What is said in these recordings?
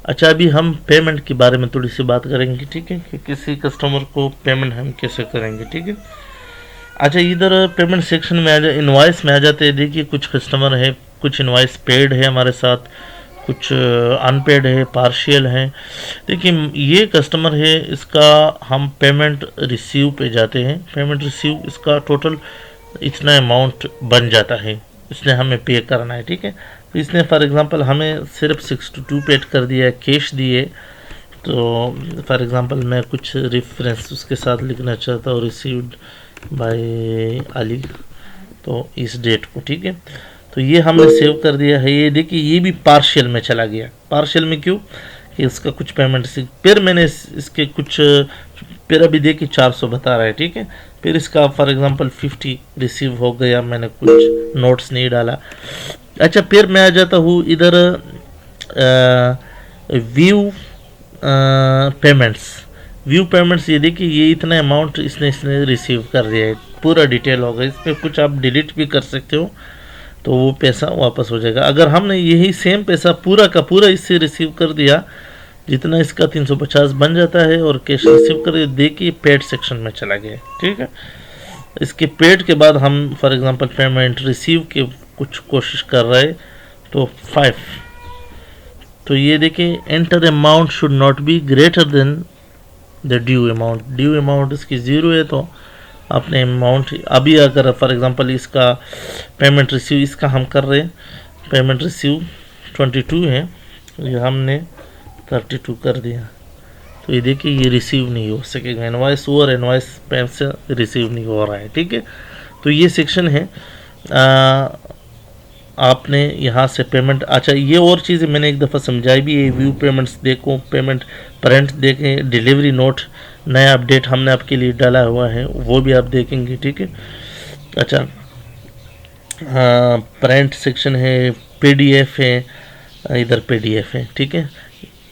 अच्छा, अभी हम पेमेंट के बारे में थोड़ी सी बात करेंगे, ठीक है, कि किसी कस्टमर को पेमेंट हम कैसे करेंगे, ठीक है। अच्छा, इधर पेमेंट सेक्शन में आ जाए, इनवॉइस में आ जाते हैं। देखिए, कुछ कस्टमर है, कुछ इनवॉइस पेड है हमारे साथ, कुछ अनपेड है, पार्शियल है। देखिए, ये कस्टमर है, इसका हम पेमेंट रिसीव पे जाते हैं। पेमेंट रिसीव, इसका टोटल इतना अमाउंट बन जाता है, इसने हमें पे करना है, ठीक है। तो इसने फॉर एग्जांपल हमें सिर्फ 62 पेड कर दिया है, कैश दिए। तो फॉर एग्जांपल मैं कुछ रेफरेंस उसके साथ लिखना चाहता हूँ, रिसीव्ड बाय अली, तो इस डेट को, ठीक है। तो ये हमने सेव कर दिया है। ये देखिए, ये भी पार्शियल में चला गया। पार्शियल में क्यों? कि इसका कुछ पेमेंट फिर मैंने इसके कुछ, फिर अभी देखिए 400 बता रहा है, ठीक है। फिर इसका फॉर एग्जांपल 50 रिसीव हो गया, मैंने कुछ नोट्स नहीं डाला। अच्छा, फिर मैं आ जाता हूँ इधर व्यू पेमेंट्स। व्यू पेमेंट्स, ये देखिए, ये इतना अमाउंट इसने रिसीव कर दिया है, पूरा डिटेल होगा। इस पर कुछ आप डिलीट भी कर सकते हो, तो वो पैसा वापस हो जाएगा। अगर हमने यही सेम पैसा पूरा का पूरा इससे रिसीव कर दिया, जितना इसका 350 बन जाता है, और कैश रिसीव कर, देखिए पेड सेक्शन में चला गया, ठीक है। इसके पेड के बाद हम फॉर एग्जांपल पेमेंट रिसीव के कुछ कोशिश कर रहे हैं, तो 5, तो ये देखिए, enter amount should not be greater than the due amount. Due amount इसकी 0 है, तो अपने अमाउंट अभी, अगर फॉर एग्जांपल इसका पेमेंट रिसीव, इसका हम कर रहे हैं पेमेंट रिसीव 22 है, ये हमने 32 कर दिया, तो ये देखिए, ये रिसीव नहीं हो सकेगा। इनवॉइस ओवर इनवॉइस पेमेंट से रिसीव नहीं हो रहा है, ठीक है। तो ये सेक्शन है, आपने यहाँ से पेमेंट। अच्छा, ये और चीज़ें मैंने एक दफ़ा समझाई भी है। व्यू पेमेंट्स देखो, पेमेंट प्रिंट देखें, डिलीवरी नोट नया अपडेट हमने आपके लिए डाला हुआ है, वो भी आप देखेंगे, ठीक है। अच्छा, हाँ, प्रिंट सेक्शन है, पीडीएफ है, इधर पीडीएफ है, ठीक है।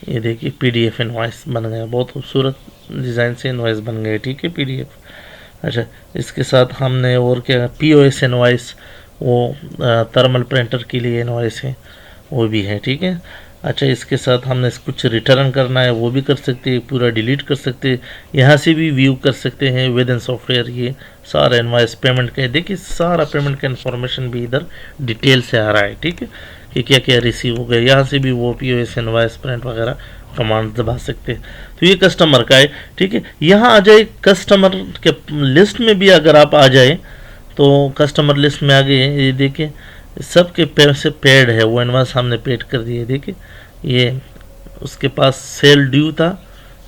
ये देखिए, पीडीएफ इनवॉइस बन गया, बहुत खूबसूरत डिज़ाइन से इनवॉइस बन गए, ठीक है, पीडीएफ। अच्छा, इसके साथ हमने और क्या, पीओएस इनवॉइस, वो थर्मल प्रिंटर के लिए इनवॉइस है, वो भी है, ठीक है। अच्छा, इसके साथ हमने कुछ रिटर्न करना है, वो भी कर सकते हैं, पूरा डिलीट कर सकते हैं, यहाँ से भी व्यू कर सकते हैं विद इन सॉफ्टवेयर। ये सारा इनवॉइस पेमेंट का, देखिए सारा पेमेंट का इन्फॉर्मेशन भी इधर डिटेल से आ रहा है, ठीक है, कि क्या क्या रिसीव हो गया। यहाँ से भी वो पीओएस इनवॉइस प्रिंट वगैरह कमांड दबा सकते हैं। तो ये कस्टमर का है, ठीक है। यहाँ आ जाए कस्टमर के लिस्ट में भी, अगर आप आ जाए तो कस्टमर लिस्ट में आ गए, ये देखिए सबके पैसे पेड है, वो इनवॉइस हमने पेड कर दिए। देखिए, ये उसके पास सेल ड्यू था,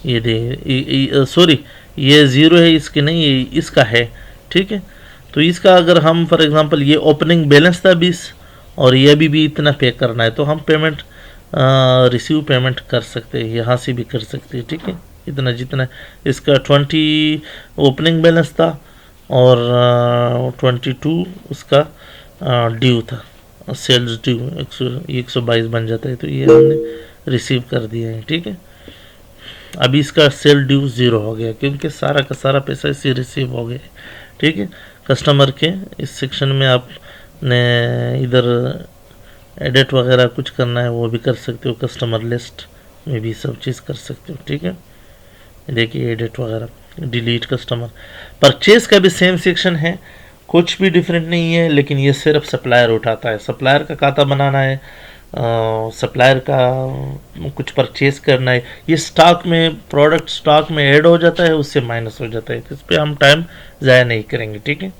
ये दे, सॉरी, ये 0 है, इसके नहीं, ये इसका है, ठीक है। तो इसका अगर हम फॉर एग्जांपल, ये ओपनिंग बैलेंस था 20, और ये भी इतना पे करना है, तो हम पेमेंट रिसीव पेमेंट कर सकते हैं, यहाँ से भी कर सकते हैं, ठीक है। इतना जितना इसका 20 ओपनिंग बैलेंस था, और 22 उसका ड्यू था, सेल्स ड्यू 122 बन जाता है, तो ये हमने रिसीव कर दिया है, ठीक है। अभी इसका सेल ड्यू 0 हो गया, क्योंकि सारा का सारा पैसा इसी रिसीव हो गया, ठीक है। कस्टमर के इस सेक्शन में आपने इधर एडिट वगैरह कुछ करना है, वो भी कर सकते हो, कस्टमर लिस्ट में भी सब चीज़ कर सकते हो, ठीक है। देखिए, एडिट वगैरह, डिलीट कस्टमर। परचेज का भी सेम सेक्शन है, कुछ भी डिफरेंट नहीं है, लेकिन ये सिर्फ सप्लायर उठाता है। सप्लायर का खाता बनाना है, सप्लायर का कुछ परचेज करना है, ये स्टॉक में, प्रोडक्ट स्टॉक में ऐड हो जाता है, उससे माइनस हो जाता है, तो इस पर हम टाइम ज़ाया नहीं करेंगे, ठीक है।